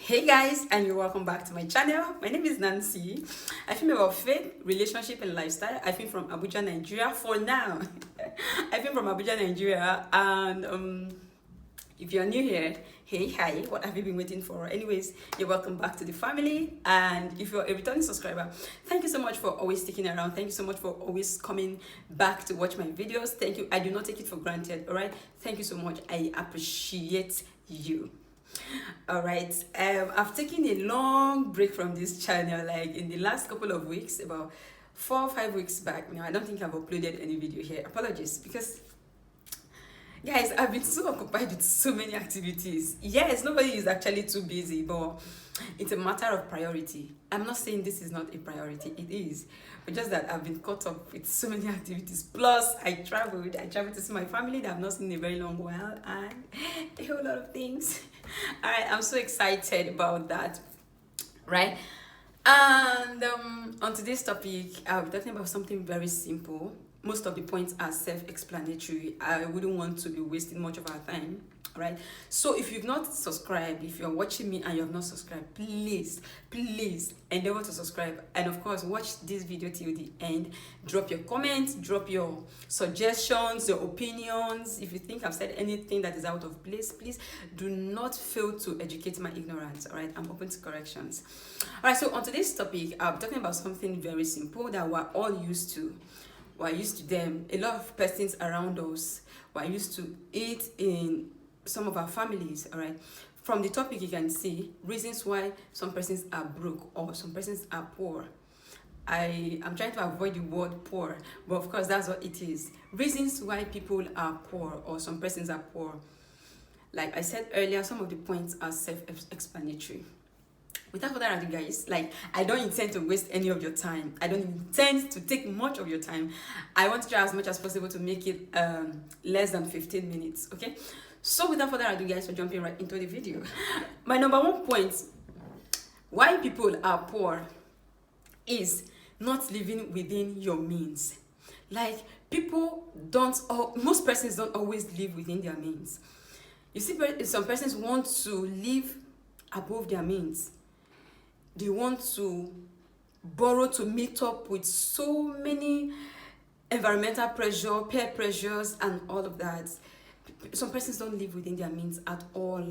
Hey guys, and you're welcome back to my channel. My name is Nancy. I film about faith, relationship, and lifestyle. I film from Abuja, Nigeria for now. I film from Abuja, Nigeria, and if you're new here, hey, hi, what have you been waiting for? Anyways, you're welcome back to the family. And if you're a returning subscriber, thank you so much for always sticking around. Thank you so much for always coming back to watch my videos. Thank you. I do not take it for granted. All right. Thank you so much. I appreciate you. All right, I've taken a long break from this channel, like in the last couple of weeks, about 4 or 5 weeks back. Now I don't think I've uploaded any video here. Apologies, because guys, I've been so occupied with so many activities. Yes, nobody is actually too busy, but it's a matter of priority. I'm not saying this is not a priority, it is, but just that I've been caught up with so many activities. Plus I traveled to see my family that I've not seen in a very long while, and a whole lot of things. All right, I'm so excited about that, right? And on today's topic, I'll be talking about something very simple. Most of the points are self-explanatory. I wouldn't want to be wasting much of our time, right? So if you've not subscribed, if you're watching me and you have not subscribed, please endeavor to subscribe, and of course watch this video till the end. Drop your comments, drop your suggestions, your opinions. If you think I've said anything that is out of place, please do not fail to educate my ignorance. All right, I'm open to corrections. All right, so on today's topic, I'm talking about something very simple that we're all used to. We're used to them. A lot of persons around us were used to it in some of our families. All right, from the topic you can see reasons why some persons are broke or some persons are poor. I'm trying to avoid the word poor, but of course that's what it is. Reasons why people are poor or some persons are poor. Like I said earlier, some of the points are self-explanatory. Without further ado, guys, like, I don't intend to waste any of your time. I don't intend to take much of your time. I want to try as much as possible to make it less than 15 minutes, okay? So without further ado, guys, we're jumping right into the video. My number one point why people are poor is not living within your means. Like, most persons don't always live within their means. You see, some persons want to live above their means. They want to borrow to meet up with so many environmental pressure, peer pressures, and all of that. Some persons don't live within their means at all.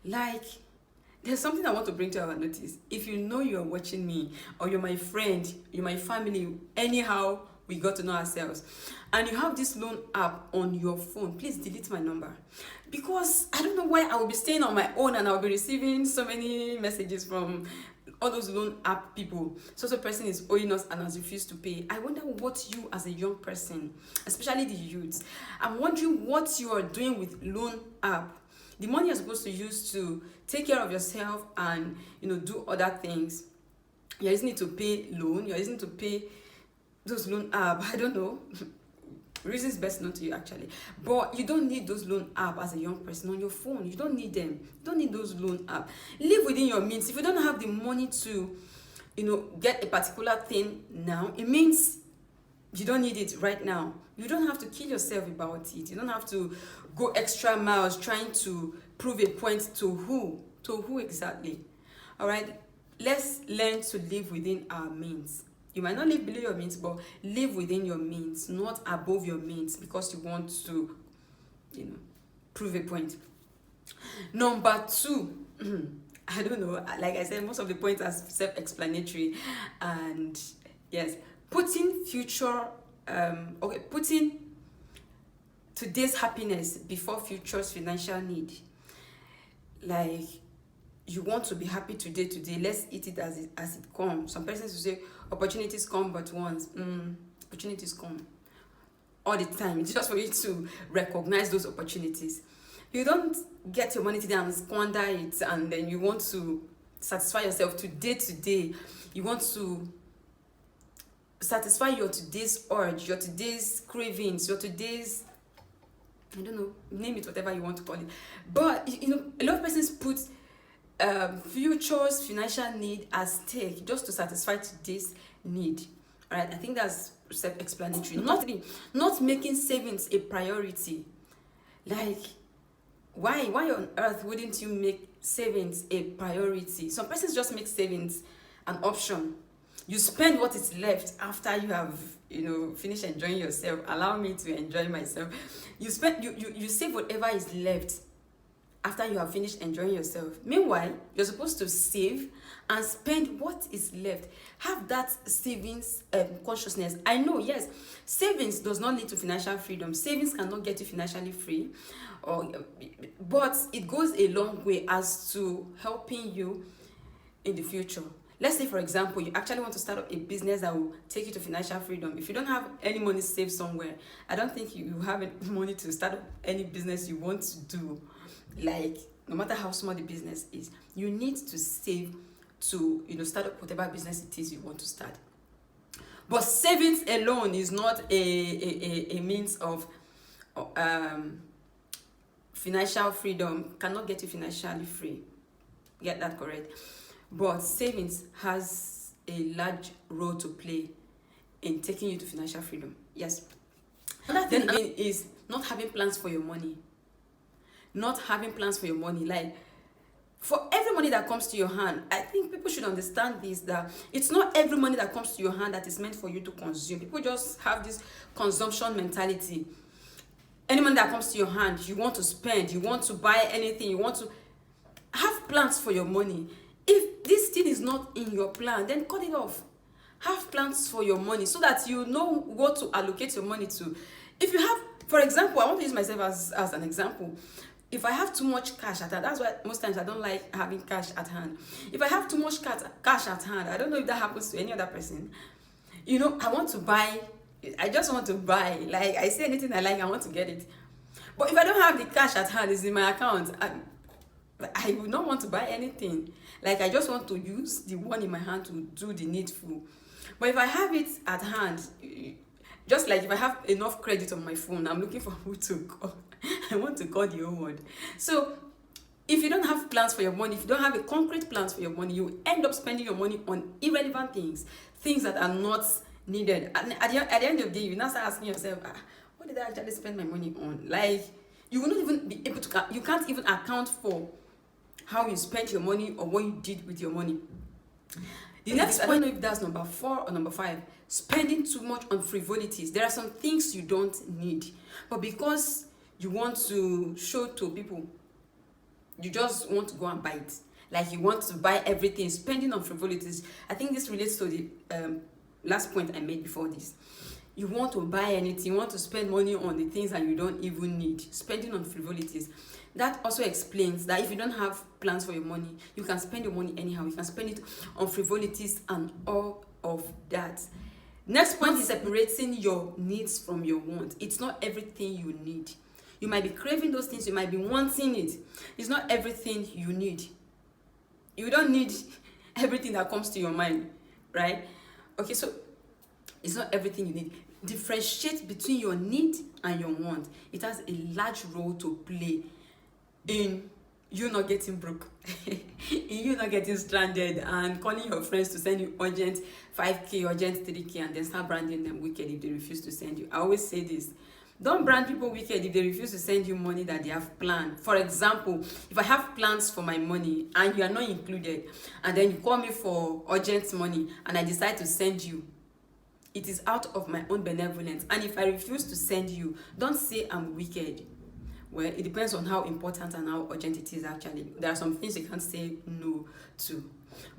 Like, there's something I want to bring to our notice. If you know you're watching me, or you're my friend, you're my family, anyhow we got to know ourselves, and you have this loan app on your phone, please delete my number, because I don't know why I will be staying on my own and I'll be receiving so many messages from all those loan app people. So person is owing us and has refused to pay. I wonder what you, as a young person, especially the youths, I'm wondering what you are doing with loan app. The money you're supposed to use to take care of yourself and, you know, do other things, you're using it to pay loan, you're using it to pay those loan app. I don't know. Reasons best known to you, actually. But you don't need those loan app as a young person on your phone. You don't need them. You don't need those loan app. Live within your means. If you don't have the money to, you know, get a particular thing now, it means you don't need it right now. You don't have to kill yourself about it. You don't have to go extra miles trying to prove a point to who? To who exactly? All right? Let's learn to live within our means. You might not live below your means, but live within your means, not above your means, because you want to, you know, prove a point. Number two, I don't know, like I said, most of the points are self-explanatory, and yes, putting today's happiness before future's financial need. Like, you want to be happy today, let's eat it as it comes. Some persons will say opportunities come but once. Opportunities come all the time. It's just for you to recognize those opportunities. You don't get your money today and squander it, and then you want to satisfy yourself today. You want to satisfy your today's urge, your today's cravings, your today's, I don't know, name it whatever you want to call it. But you know, a lot of persons put future's financial need as stake just to satisfy today's need. All right, I think that's self-explanatory. Not making savings a priority. Like, why on earth wouldn't you make savings a priority. Some persons just make savings an option. You spend what is left after you have, finished enjoying yourself. Allow me to enjoy myself. You save whatever is left after you have finished enjoying yourself. Meanwhile, you're supposed to save and spend what is left. Have that savings consciousness. I know, yes, savings does not lead to financial freedom. Savings cannot get you financially free, but it goes a long way as to helping you in the future. Let's say, for example, you actually want to start up a business that will take you to financial freedom. If you don't have any money saved somewhere, I don't think you have any money to start up any business you want to do. Like, no matter how small the business is, you need to save to start up whatever business it is you want to start. But savings alone is not a means of financial freedom. Cannot get you financially free. Get that correct. But savings has a large role to play in taking you to financial freedom. Yes. Another thing again is not having plans for your money. Not having plans for your money. Like, for every money that comes to your hand, I think people should understand this, that it's not every money that comes to your hand that is meant for you to consume. People just have this consumption mentality. Any money that comes to your hand, you want to spend, you want to buy anything, you want to have plans for your money. If this thing is not in your plan, then cut it off. Have plans for your money so that you know what to allocate your money to. If you have, for example, I want to use myself as an example. If I have too much cash at hand, that's why most times I don't like having cash at hand. If I have too much cash at hand, I don't know if that happens to any other person. I want to buy, I just want to buy. Like, I see anything I like, I want to get it. But if I don't have the cash at hand, it's in my account, I would not want to buy anything. Like, I just want to use the one in my hand to do the needful. But if I have it at hand, just like if I have enough credit on my phone, I'm looking for who to call. I want to call the whole world. So if you don't have plans for your money, if you don't have a concrete plans for your money, you end up spending your money on irrelevant things that are not needed. And at the end of the day, you now start asking yourself, what did I actually spend my money on? Like, you will not even be able to, you can't even account for how you spent your money or what you did with your money. The next point, I don't know if that's number 4 or number 5, spending too much on frivolities. There are some things you don't need, but because you want to show to people, you just want to go and buy it. Like, you want to buy everything, spending on frivolities. I think this relates to the last point I made before this. You want to buy anything, you want to spend money on the things that you don't even need, spending on frivolities. That also explains that if you don't have plans for your money, you can spend your money anyhow. You can spend it on frivolities and all of that. Next point is separating your needs from your wants. It's not everything you need. You might be craving those things, you might be wanting it. It's not everything you need. You don't need everything that comes to your mind, right? Okay, so it's not everything you need. Differentiate between your need and your want. It has a large role to play in you not getting broke, in you not getting stranded and calling your friends to send you urgent 5K, urgent 3K, and then start branding them wicked if they refuse to send you. I always say this. Don't brand people wicked if they refuse to send you money that they have planned. For example, if I have plans for my money and you are not included, and then you call me for urgent money and I decide to send you, it is out of my own benevolence. And if I refuse to send you, don't say I'm wicked. Well, it depends on how important and how urgent it is actually. There are some things you can't say no to.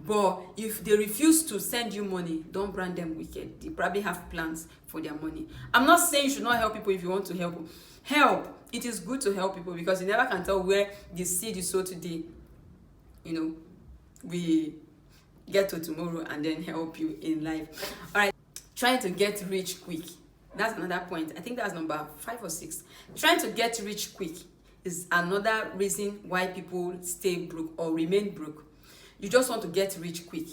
But if they refuse to send you money, don't brand them wicked. They probably have plans for their money. I'm not saying you should not help people if you want to help. Help. It is good to help people because you never can tell where the seed you sow today, we get to tomorrow and then help you in life. All right. Trying to get rich quick. That's another point. I think that's number 5 or 6. Trying to get rich quick is another reason why people stay broke or remain broke. You just want to get rich quick.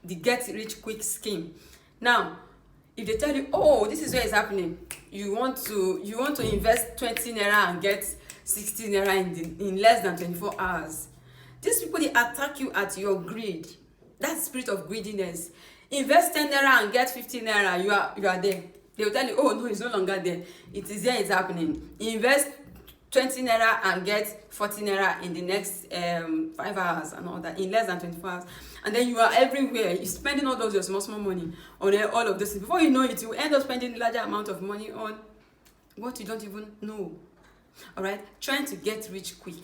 The get rich quick scheme. Now, if they tell you, oh, this is where it's happening, you want to invest 20 naira and get 60 naira in less than 24 hours. These people, they attack you at your greed. That spirit of greediness. Invest 10 naira and get 15 naira, you are there. They will tell you, oh no, it's no longer there. It is there, it's happening. Invest 20 naira and get 40 naira in the next 5 hours and all that, in less than 24 hours. And then you are everywhere, you're spending all those your small money on all of this. Before you know it, you end up spending larger amount of money on what you don't even know. All right, trying to get rich quick,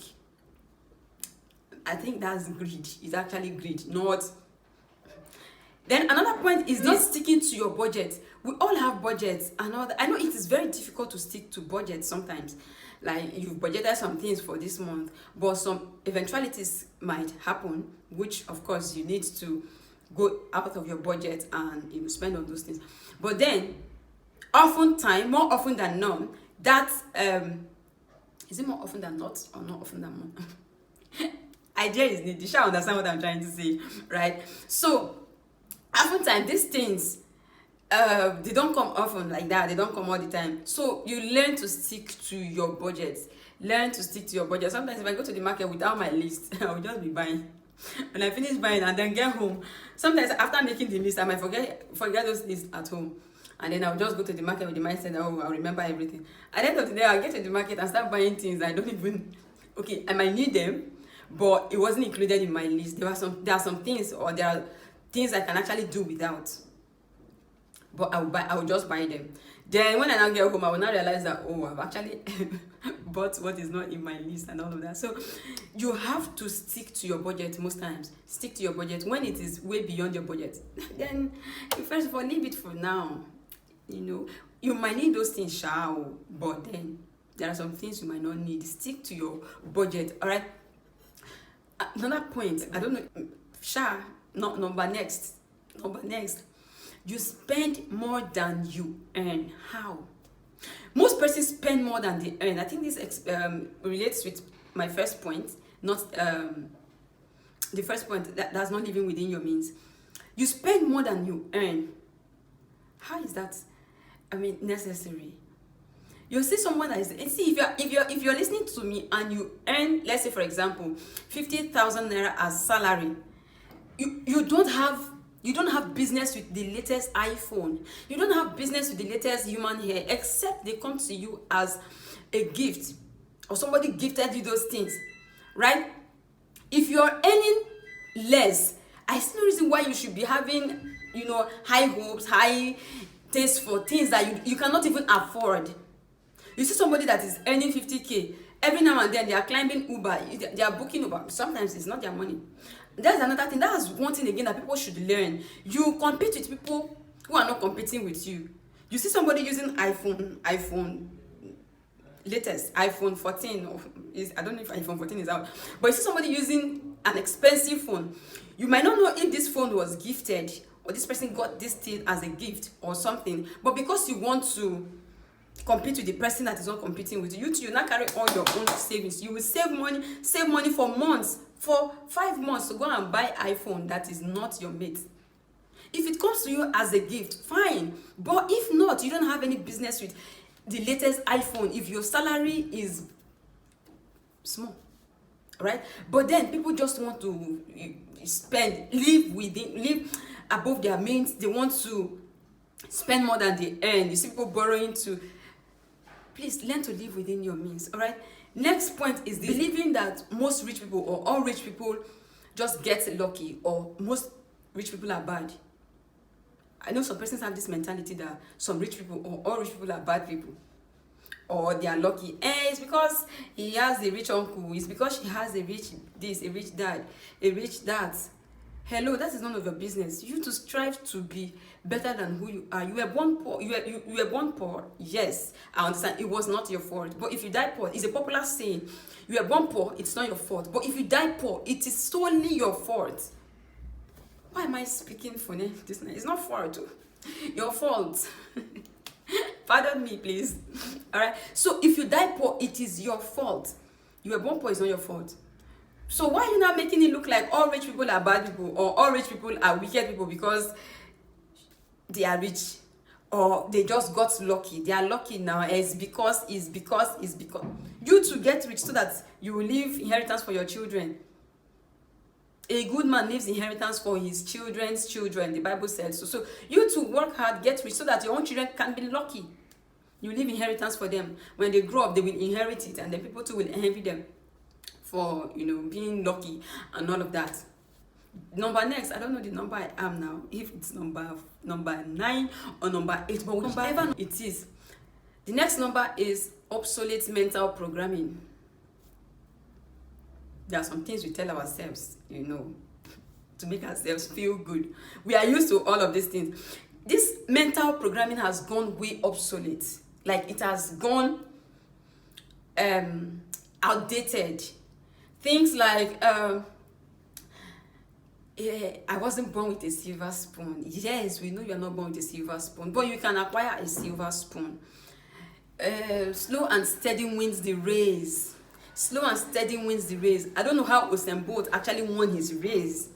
I think that's greed. It's actually greed, not. Then another point is not sticking to your budget. We all have budgets and all that. I know it is very difficult to stick to budget sometimes. Like, you've budgeted some things for this month, but some eventualities might happen, which of course you need to go out of your budget and you spend on those things. But then, more often than not, that is it more often than not or not often than more? Idea is needed. You shall understand what I'm trying to say, right? So, oftentimes these things, they don't come often like that. They don't come all the time. So you learn to stick to your budget. Learn to stick to your budget. Sometimes if I go to the market without my list, I will just be buying. When I finish buying and then get home, sometimes after making the list, I might forget those lists at home. And then I'll just go to the market with the mindset that, oh, I'll remember everything. At the end of the day, I'll get to the market and start buying things I don't even, okay, I might need them, but it wasn't included in my list. There are some things, or there are things I can actually do without. But I will just buy them. Then when I now get home, I will now realize that, oh, I've actually bought what is not in my list and all of that. So you have to stick to your budget most times. Stick to your budget. When it is way beyond your budget, then you first of all leave it for now. You know, you might need those things, but then there are some things you might not need. Stick to your budget. All right. Another point, I don't know, number next. You spend more than you earn. How? Most persons spend more than they earn. I think this relates with my first point, not the first point, that's not living within your means. You spend more than you earn. How is that? Necessary. You see someone that is, if you're listening to me and you earn, let's say for example, 50,000 naira as salary, you don't have business with the latest iPhone. You don't have business with the latest human hair, except they come to you as a gift, or somebody gifted you those things, right? If you're earning less, I see no reason why you should be having, high hopes, high taste for things that you cannot even afford. You see somebody that is earning 50K, every now and then they are climbing Uber, they are booking Uber. Sometimes it's not their money. That's another thing. That's one thing again that people should learn. You compete with people who are not competing with you. You see somebody using iPhone latest, iPhone 14, I don't know if iPhone 14 is out, but you see somebody using an expensive phone. You might not know if this phone was gifted or this person got this thing as a gift or something, but because you want to compete with the person that is not competing with you, you now carry all your own savings. You will save money for months, for 5 months, to go and buy iPhone that is not your mate. If it comes to you as a gift, fine. But if not, you don't have any business with the latest iPhone if your salary is small, right? But then people just want to live above their means. They want to spend more than they earn. You see people borrowing to. Please learn to live within your means, all right? Next point is believing that most rich people or all rich people just get lucky, or most rich people are bad. I know some persons have this mentality that some rich people or all rich people are bad people, or they are lucky. It's because he has a rich uncle. It's because she has a rich this, a rich dad, a rich that. Hello, that is none of your business. You to strive to be better than who you are. You were born poor. You were born poor. Yes, I understand. It was not your fault. But if you die poor, it's a popular saying. You were born poor. It's not your fault. But if you die poor, it is solely your fault. Why am I speaking for this night? It's not fault. Your fault. Pardon me, please. All right. So if you die poor, it is your fault. You were born poor. It's not your fault. So why are you not making it look like all rich people are bad people, or all rich people are wicked people because they are rich, or they just got lucky? They are lucky now. It's because you to get rich so that you will leave inheritance for your children. A good man leaves inheritance for his children's children. The Bible says so. So you to work hard, get rich so that your own children can be lucky. You leave inheritance for them. When they grow up, they will inherit it, and then people too will envy them for, you know, being lucky and all of that. Number next, I don't know the number I am now, if it's number 9 or number 8, but whichever it is. The next number is obsolete mental programming. There are some things we tell ourselves, you know, to make ourselves feel good. We are used to all of these things. This mental programming has gone way obsolete. Like, it has gone outdated. Things like I wasn't born with a silver spoon. Yes, we know you're not born with a silver spoon, but you can acquire a silver spoon. Slow and steady wins the race. Slow and steady wins the race. I don't know how Usain Bolt actually won his race.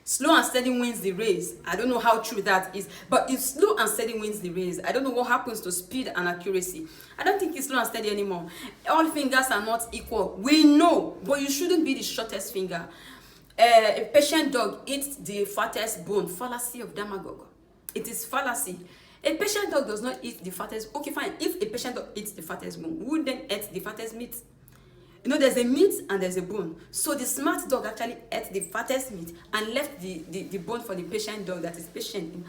Slow and steady wins the race. I don't know how true that is, but if slow and steady wins the race, I don't know what happens to speed and accuracy. I don't think it's slow and steady anymore. All fingers are not equal. We know, but you shouldn't be the shortest finger. A patient dog eats the fattest bone. Fallacy of demagogue. It is fallacy. A patient dog does not eat the fattest. Okay, fine. If a patient dog eats the fattest bone, who then eats the fattest meat? You know, there's a meat and there's a bone. So the smart dog actually ate the fattest meat and left the bone for the patient dog that is patient.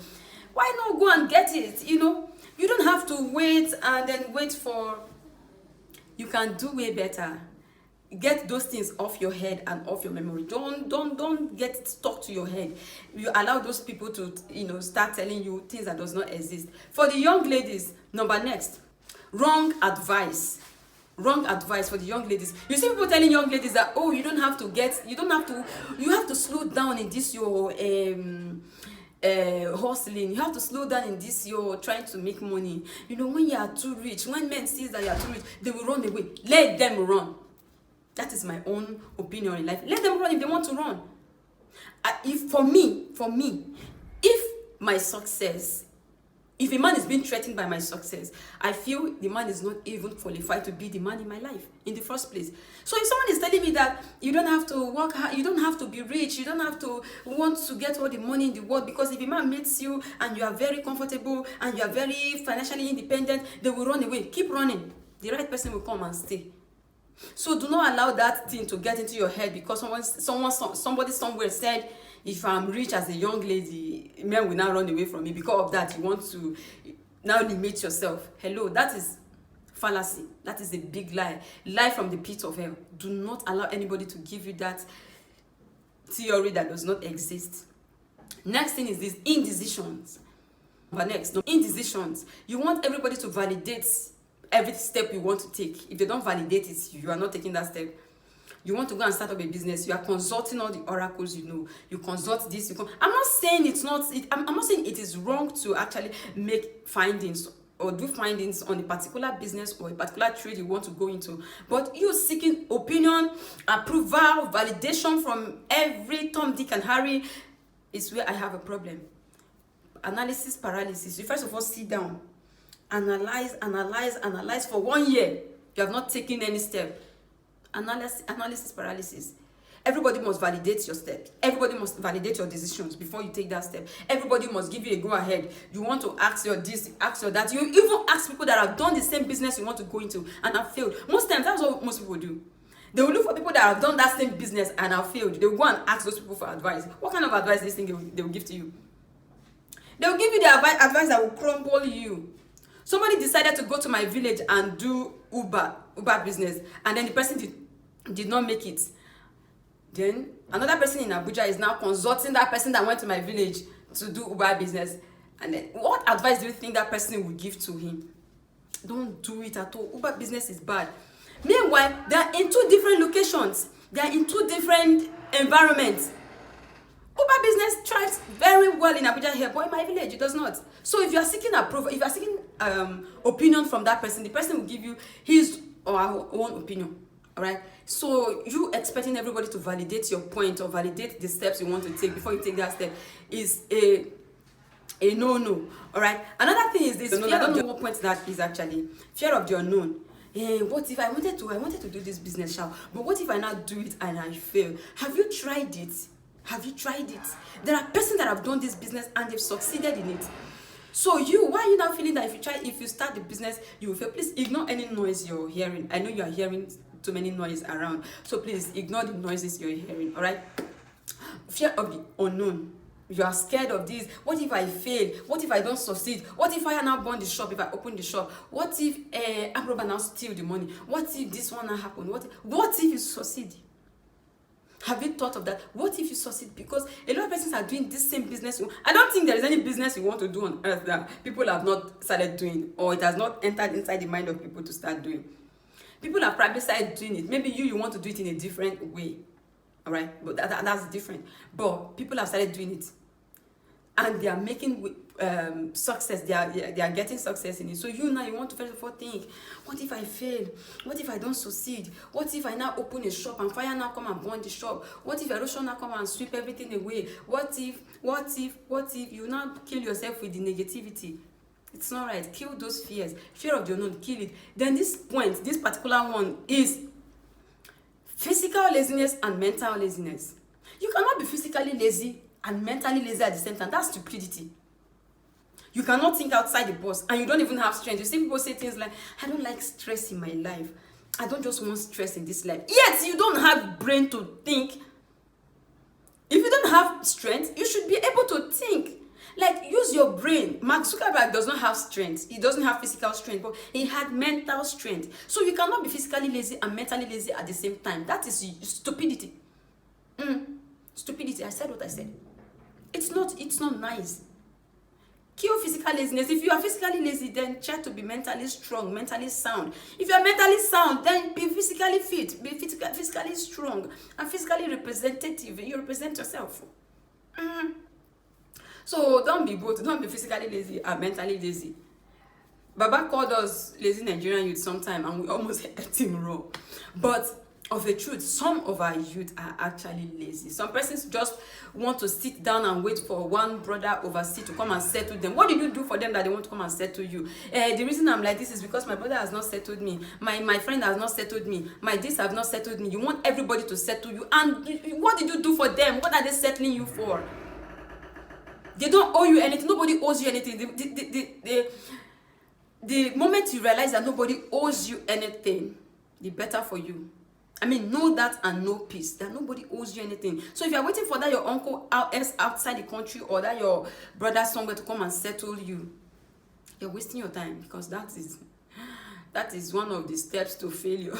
Why not go and get it? You know, you don't have to wait and then wait for. You can do way better. Get those things off your head and off your memory. Don't get stuck to your head. You allow those people to, you know, start telling you things that does not exist. For the young ladies, number next, wrong advice. Wrong advice for the young ladies. You see people telling young ladies that, oh, you have to slow down in this your hustling. You have to slow down in this your trying to make money. You know, when you are too rich, when men see that you are too rich, they will run away. Let them run. That is my own opinion in life. Let them run if they want to run. For me, if my success, if a man is being threatened by my success, I feel the man is not even qualified to be the man in my life in the first place. So if someone is telling me that you don't have to work hard, you don't have to be rich, you don't have to want to get all the money in the world, because if a man meets you and you are very comfortable and you are very financially independent, they will run away. Keep running. The right person will come and stay. So do not allow that thing to get into your head because somebody somewhere said, if I'm rich as a young lady, men will now run away from me. Because of that, you want to now limit yourself. Hello, that is fallacy. That is a big lie. Lie from the pit of hell. Do not allow anybody to give you that theory that does not exist. Next thing is these indecisions. But next, no, indecisions. You want everybody to validate every step you want to take. If they don't validate it, you are not taking that step. You want to go and start up a business, you are consulting all the oracles you know. You consult this. I'm not saying I'm not saying it is wrong to actually make findings or do findings on a particular business or a particular trade you want to go into. But you seeking opinion, approval, validation from every Tom, Dick, and Harry is where I have a problem. Analysis paralysis. You first of all sit down, analyze for 1 year. You have not taken any step. Analysis paralysis. Everybody must validate your steps. Everybody must validate your decisions before you take that step. Everybody must give you a go ahead. You want to ask your this, ask your that. You even ask people that have done the same business you want to go into and have failed. Most times that's what most people do. They will look for people that have done that same business and have failed. They will go and ask those people for advice. What kind of advice they think they will give to you? They will give you the advice that will crumble you. Somebody decided to go to my village and do Uber business, and then the person did not make it. Then another person in Abuja is now consulting that person that went to my village to do Uber business. And then what advice do you think that person would give to him? Don't do it at all. Uber business is bad. Meanwhile, they are in 2 different locations. They are in 2 different environments. Uber business thrives very well in Abuja here, but in my village it does not. So if you are seeking approval, if you are seeking opinion from that person, the person will give you his or her own opinion. All right. So you expecting everybody to validate your point or validate the steps you want to take before you take that step is a no. All right. Another thing is this. I don't know what point that is actually. Fear of the unknown. What if I wanted to do this business, but what if I now do it and I fail? Have you tried it? Have you tried it? There are persons that have done this business and they've succeeded in it. So you, why are you now feeling that if you start the business, you will fail? Please ignore any noise you're hearing. I know you are hearing too many noise around, so please ignore the noises you're hearing. All right. Fear of the unknown. You are scared of this. What if I fail? What if I don't succeed? What if I now burn the shop? If I open the shop, what if Amroba now steal the money? What if this one now happen? What if you succeed? Have you thought of that? What if you succeed? Because a lot of persons are doing this same business. I don't think there is any business you want to do on earth that people have not started doing, or it has not entered inside the mind of people to start doing. People have probably started doing it. Maybe you want to do it in a different way. All right, but that's different. But people have started doing it, and they are making success. They are getting success in it. So you now, you want to first of all think, what if I fail? What if I don't succeed? What if I now open a shop and fire now come and burn the shop? What if erosion now come and sweep everything away? What if you now kill yourself with the negativity? It's not right. Kill those fears. Fear of the unknown, kill it. Then this particular one is physical laziness and mental laziness. You cannot be physically lazy and mentally lazy at the same time. That's stupidity. You cannot think outside the box and you don't even have strength. You see people say things like, I don't like stress in my life. I don't just want stress in this life. Yet you don't have brain to think. If you don't have strength, you should be able to think. Like, use your brain. Mark Zuckerberg does not have strength. He doesn't have physical strength, but he had mental strength. So you cannot be physically lazy and mentally lazy at the same time. That is stupidity. Stupidity. I said what I said. It's not nice. Kill physical laziness. If you are physically lazy, then try to be mentally strong, mentally sound. If you are mentally sound, then be physically fit, be physically strong, and physically representative. You represent yourself. So don't be both. Don't be physically lazy and mentally lazy. Baba called us lazy Nigerian youth sometime, and we almost ate him raw. But of the truth, some of our youth are actually lazy. Some persons just want to sit down and wait for one brother overseas to come and settle them. What did you do for them that they want to come and settle you? The reason I'm like this is because my brother has not settled me. My friend has not settled me. My this have not settled me. You want everybody to settle you. And what did you do for them? What are they settling you for? They don't owe you anything. Nobody owes you anything. The moment you realize that nobody owes you anything, the better for you. I mean, know that and know peace, that nobody owes you anything. So if you're waiting for that your uncle outside the country or that your brother somewhere to come and settle you, you're wasting your time, because that is one of the steps to failure.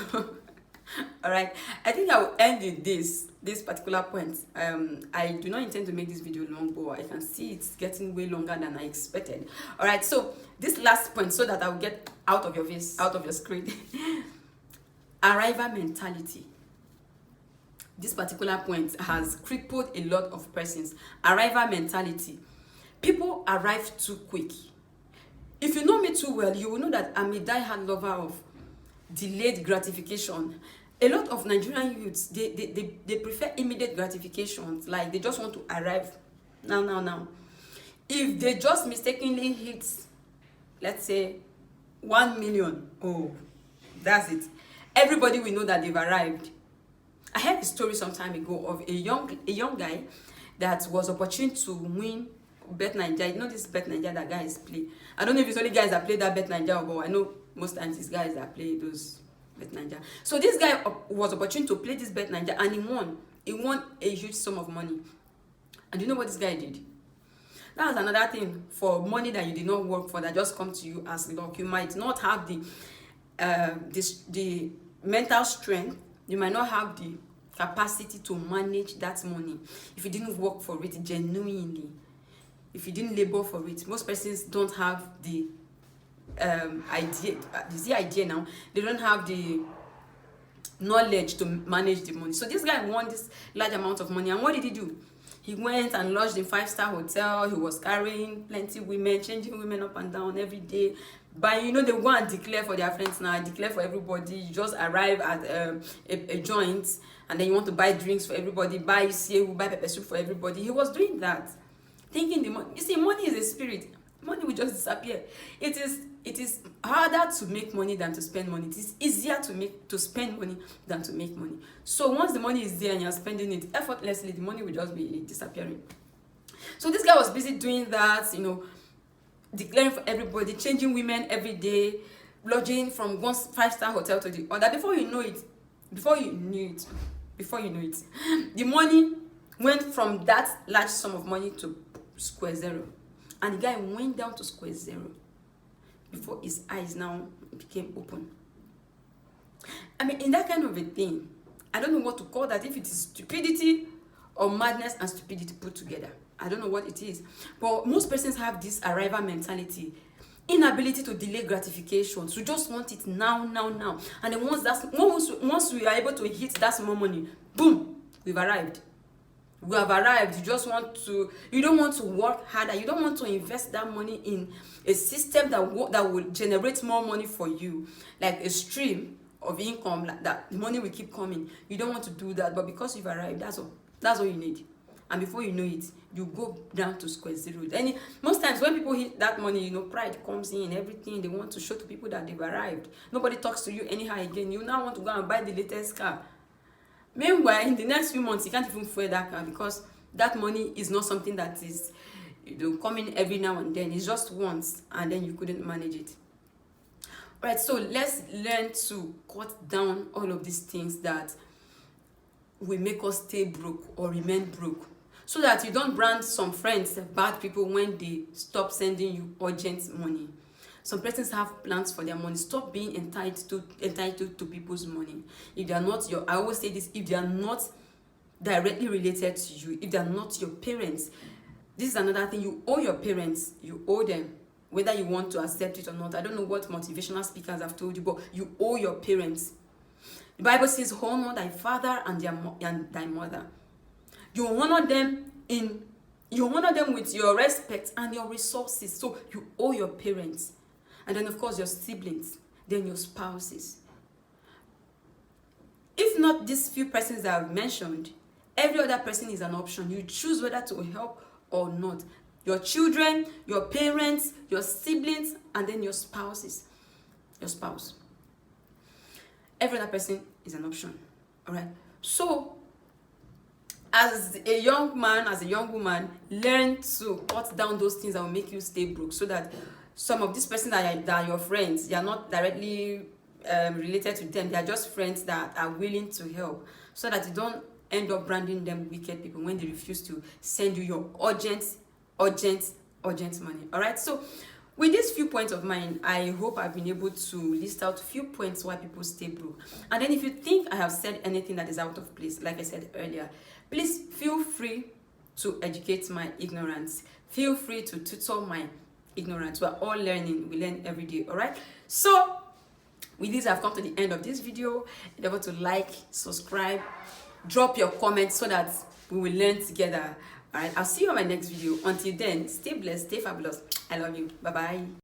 All right, I think I will end with this particular point. I do not intend to make this video long, but I can see it's getting way longer than I expected. All right, so this last point, so that I will get out of your face, out of your screen. Arrival mentality. This particular point has crippled a lot of persons. Arrival mentality. People arrive too quick. If you know me too well, you will know that I'm a die-hard lover of delayed gratification. A lot of Nigerian youths, they prefer immediate gratifications. Like, they just want to arrive now. If they just mistakenly hit, let's say, 1 million, oh, that's it. Everybody will know that they've arrived. I heard a story some time ago of a young guy that was opportune to win Bet Naija. You know this Bet Naija that guys play. I don't know if it's only guys that play that Bet Naija, but I know most times it's guys that play those Bet Naija. So this guy was opportune to play this Bet Naija, and he won. He won a huge sum of money. And you know what this guy did? That was another thing, for money that you did not work for, that just come to you as luck. You might not have the mental strength. You might not have the capacity to manage that money if you didn't work for it genuinely, if you didn't labor for it. Most persons don't have the idea now. They don't have the knowledge to manage the money. So this guy won this large amount of money, and what did he do? He went and lodged in 5-star hotel. He was carrying plenty women, changing women up and down every day. But you know, they go and declare for their friends now, declare for everybody. You just arrive at a joint, and then you want to buy drinks for everybody, buy cereal, buy pepper soup for everybody. He was doing that, thinking the money. You see, money is a spirit. Money will just disappear. It is harder to make money than to spend money. It is easier to spend money than to make money. So once the money is there and you're spending it effortlessly, the money will just be disappearing. So this guy was busy doing that, you know, declaring for everybody, changing women every day, lodging from one five-star hotel to the other. Before you know it, the money went from that large sum of money to square zero, and the guy went down to square zero before his eyes now became open. I mean, in that kind of a thing, I don't know what to call that, if it is stupidity or madness and stupidity put together. I don't know what it is. But most persons have this arrival mentality, inability to delay gratification, to just want it now. And then once we are able to hit that small money, boom, we've arrived. We have arrived. You don't want to work harder. You don't want to invest that money in a system that will generate more money for you, like a stream of income, like that. The money will keep coming. You don't want to do that, but because you've arrived, that's all you need. And before you know it, you go down to square zero. Most times when people hit that money, pride comes in, everything. They want to show to people that they've arrived. Nobody talks to you anyhow again. You now want to go and buy the latest car. Meanwhile, in the next few months, you can't even fuel that car, because that money is not something that is coming every now and then. It's just once, and then you couldn't manage it. Right, so let's learn to cut down all of these things that will make us stay broke or remain broke, so that you don't brand some friends bad people when they stop sending you urgent money. Some persons have plans for their money. Stop being entitled to people's money. If they are not I always say this, if they are not directly related to you, if they are not your parents, this is another thing. You owe your parents. You owe them, whether you want to accept it or not. I don't know what motivational speakers have told you, but you owe your parents. The Bible says, honor thy father and thy mother. You honor them with your respect and your resources. So you owe your parents. And then, of course, your siblings, then your spouses. If not these few persons that I've mentioned, every other person is an option. You choose whether to help or not. Your children, your parents, your siblings, and then your spouses. Your spouse. Every other person is an option. All right? So, as a young man, as a young woman, learn to cut down those things that will make you stay broke, so that some of these persons that are your friends, you are not directly related to them. They are just friends that are willing to help, so that you don't end up branding them wicked people when they refuse to send you your urgent money. All right? So with these few points of mine, I hope I've been able to list out a few points why people stay broke. And then if you think I have said anything that is out of place, like I said earlier, please feel free to educate my ignorance. Feel free to tutor my ignorance. We're all learning. We learn every day. All right? So with this, I've come to the end of this video. Endeavor to like, subscribe, drop your comments so that we will learn together. All right? I'll see you on my next video. Until then, stay blessed, stay fabulous. I love you. Bye-bye.